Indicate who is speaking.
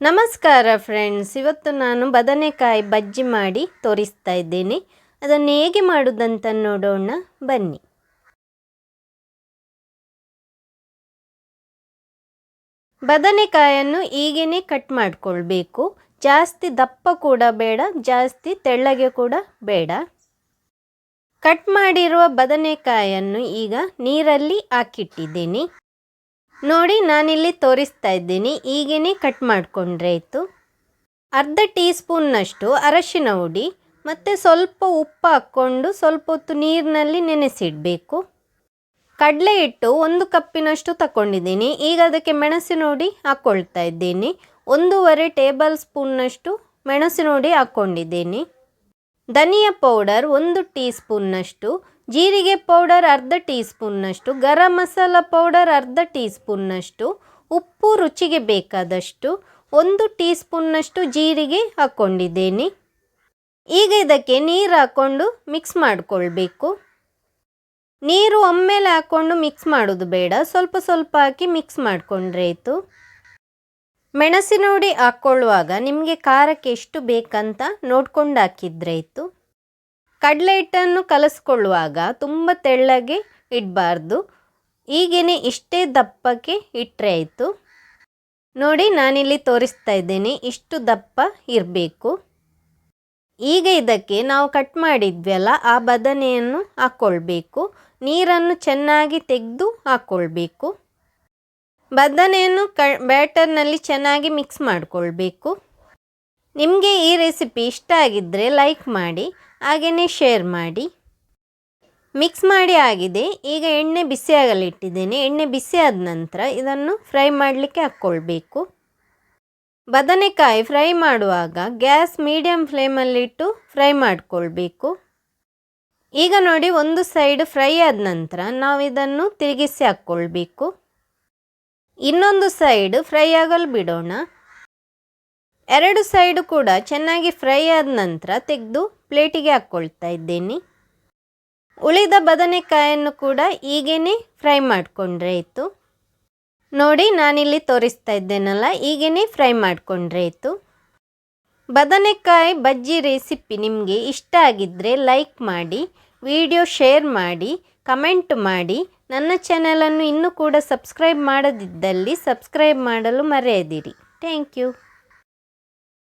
Speaker 1: ನಮಸ್ಕಾರ ಫ್ರೆಂಡ್ಸ್, ಇವತ್ತು ನಾನು ಬದನೆಕಾಯಿ ಬಜ್ಜಿ ಮಾಡಿ ತೋರಿಸ್ತಾ ಇದ್ದೇನೆ. ಅದನ್ನು ಹೇಗೆ ಮಾಡೋದಂತ ನೋಡೋಣ ಬನ್ನಿ. ಬದನೆಕಾಯನ್ನು ಹೀಗೇನೆ ಕಟ್ ಮಾಡಿಕೊಳ್ಬೇಕು. ಜಾಸ್ತಿ ದಪ್ಪ ಕೂಡ ಬೇಡ, ಜಾಸ್ತಿ ತೆಳ್ಳಗೆ ಕೂಡ ಬೇಡ. ಕಟ್ ಮಾಡಿರುವ ಬದನೆಕಾಯನ್ನು ಈಗ ನೀರಲ್ಲಿ ಹಾಕಿಟ್ಟಿದ್ದೀನಿ. ನೋಡಿ, ನಾನಿಲ್ಲಿ ತೋರಿಸ್ತಾ ಇದ್ದೀನಿ. ಹೀಗೇನೆ ಕಟ್ ಮಾಡಿಕೊಂಡ್ರೆ ಆಯಿತು. ಅರ್ಧ ಟೀ ಸ್ಪೂನ್ನಷ್ಟು ಅರಶಿನ ಹುಡಿ ಮತ್ತು ಸ್ವಲ್ಪ ಉಪ್ಪು ಹಾಕ್ಕೊಂಡು ಸ್ವಲ್ಪ ಹೊತ್ತು ನೀರಿನಲ್ಲಿ ನೆನೆಸಿಡಬೇಕು. ಕಡಲೆ ಹಿಟ್ಟು 1 ಕಪ್ಪಿನಷ್ಟು ತಗೊಂಡಿದ್ದೀನಿ. ಈಗ ಅದಕ್ಕೆ ಮೆಣಸಿನ ಹುಡಿ ಹಾಕ್ಕೊಳ್ತಾ ಇದ್ದೀನಿ. 1.5 ಟೇಬಲ್ ಸ್ಪೂನ್ನಷ್ಟು ಮೆಣಸಿನ ಹುಡಿ ಹಾಕ್ಕೊಂಡಿದ್ದೀನಿ. ಧನಿಯಾ ಪೌಡರ್ 1 ಟೀ ಸ್ಪೂನ್ನಷ್ಟು, ಜೀರಿಗೆ ಪೌಡರ್ ಅರ್ಧ ಟೀ ಸ್ಪೂನ್ನಷ್ಟು, ಗರಂ ಮಸಾಲ ಪೌಡರ್ ಅರ್ಧ ಟೀ ಸ್ಪೂನ್ನಷ್ಟು, ಉಪ್ಪು ರುಚಿಗೆ ಬೇಕಾದಷ್ಟು, 1 ಟೀ ಸ್ಪೂನ್ನಷ್ಟು ಜೀರಿಗೆ ಹಾಕ್ಕೊಂಡಿದ್ದೇನೆ. ಈಗ ಇದಕ್ಕೆ ನೀರು ಹಾಕ್ಕೊಂಡು ಮಿಕ್ಸ್ ಮಾಡಿಕೊಳ್ಬೇಕು. ನೀರು ಒಮ್ಮೆಲೆ ಹಾಕ್ಕೊಂಡು ಮಿಕ್ಸ್ ಮಾಡೋದು ಬೇಡ, ಸ್ವಲ್ಪ ಸ್ವಲ್ಪ ಹಾಕಿ ಮಿಕ್ಸ್ ಮಾಡಿಕೊಂಡ್ರೆ ಆಯಿತು. ಮೆಣಸಿನ ಹುಡಿ ಹಾಕ್ಕೊಳ್ಳುವಾಗ ನಿಮಗೆ ಖಾರಕ್ಕೆ ಎಷ್ಟು ಬೇಕಂತ ನೋಡ್ಕೊಂಡು ಹಾಕಿದ್ರೆ ಆಯಿತು. ಕಡಲೆ ಹಿಟ್ಟನ್ನು ಕಲಸ್ಕೊಳ್ಳುವಾಗ ತುಂಬ ತೆಳ್ಳಗೆ ಇಡಬಾರ್ದು, ಹೀಗೇನೆ ಇಷ್ಟೇ ದಪ್ಪಕ್ಕೆ ಇಟ್ಟರೆ ಆಯಿತು. ನೋಡಿ, ನಾನಿಲ್ಲಿ ತೋರಿಸ್ತಾ ಇದ್ದೇನೆ, ಇಷ್ಟು ದಪ್ಪ ಇರಬೇಕು. ಈಗ ಇದಕ್ಕೆ ನಾವು ಕಟ್ ಮಾಡಿದ್ವಲ್ಲ ಆ ಬದನೆಯನ್ನು ಹಾಕ್ಕೊಳ್ಬೇಕು. ನೀರನ್ನು ಚೆನ್ನಾಗಿ ತೆಗೆದು ಹಾಕ್ಕೊಳ್ಬೇಕು. ಬದನೆಯನ್ನು ಬ್ಯಾಟರ್ನಲ್ಲಿ ಚೆನ್ನಾಗಿ ಮಿಕ್ಸ್ ಮಾಡಿಕೊಳ್ಬೇಕು. ನಿಮಗೆ ಈ ರೆಸಿಪಿ ಇಷ್ಟ ಆಗಿದ್ದರೆ ಲೈಕ್ ಮಾಡಿ, ಹಾಗೆಯೇ ಶೇರ್ ಮಾಡಿ. ಮಿಕ್ಸ್ ಮಾಡಿ ಆಗಿದೆ. ಈಗ ಎಣ್ಣೆ ಬಿಸಿಯಾಗಲಿಟ್ಟಿದ್ದೇನೆ. ಎಣ್ಣೆ ಬಿಸಿ ಆದ ನಂತರ ಇದನ್ನು ಫ್ರೈ ಮಾಡಲಿಕ್ಕೆ ಹಾಕ್ಕೊಳ್ಬೇಕು. ಬದನೆಕಾಯಿ ಫ್ರೈ ಮಾಡುವಾಗ ಗ್ಯಾಸ್ ಮೀಡಿಯಮ್ ಫ್ಲೇಮಲ್ಲಿಟ್ಟು ಫ್ರೈ ಮಾಡಿಕೊಳ್ಬೇಕು. ಈಗ ನೋಡಿ, ಒಂದು ಸೈಡ್ ಫ್ರೈ ಆದ ನಂತರ ನಾವು ಇದನ್ನು ತಿರುಗಿಸಿ ಹಾಕ್ಕೊಳ್ಬೇಕು. ಇನ್ನೊಂದು ಸೈಡ್ ಫ್ರೈ ಆಗಲು ಬಿಡೋಣ. 2 ಸೈಡು ಕೂಡ ಚೆನ್ನಾಗಿ ಫ್ರೈ ಆದ ನಂತರ ತೆಗೆದು ಪ್ಲೇಟಿಗೆ ಹಾಕ್ಕೊಳ್ತಾ ಇದ್ದೇನೆ. ಉಳಿದ ಬದನೆಕಾಯನ್ನು ಕೂಡ ಹೀಗೇನೆ ಫ್ರೈ ಮಾಡಿಕೊಂಡ್ರೆ ಆಯಿತು. ನೋಡಿ, ನಾನಿಲ್ಲಿ ತೋರಿಸ್ತಾ ಇದ್ದೇನಲ್ಲ, ಹೀಗೇನೆ ಫ್ರೈ ಮಾಡಿಕೊಂಡ್ರೆ ಆಯಿತು. ಬದನೆಕಾಯಿ ಬಜ್ಜಿ ರೆಸಿಪಿ ನಿಮಗೆ ಇಷ್ಟ ಆಗಿದ್ದರೆ ಲೈಕ್ ಮಾಡಿ, ವಿಡಿಯೋ ಶೇರ್ ಮಾಡಿ, ಕಮೆಂಟ್ ಮಾಡಿ. ನನ್ನ ಚಾನಲನ್ನು ಇನ್ನೂ ಕೂಡ ಸಬ್ಸ್ಕ್ರೈಬ್ ಮಾಡದಿದ್ದಲ್ಲಿ ಸಬ್ಸ್ಕ್ರೈಬ್ ಮಾಡಲು ಮರೆಯದಿರಿ. Thank you.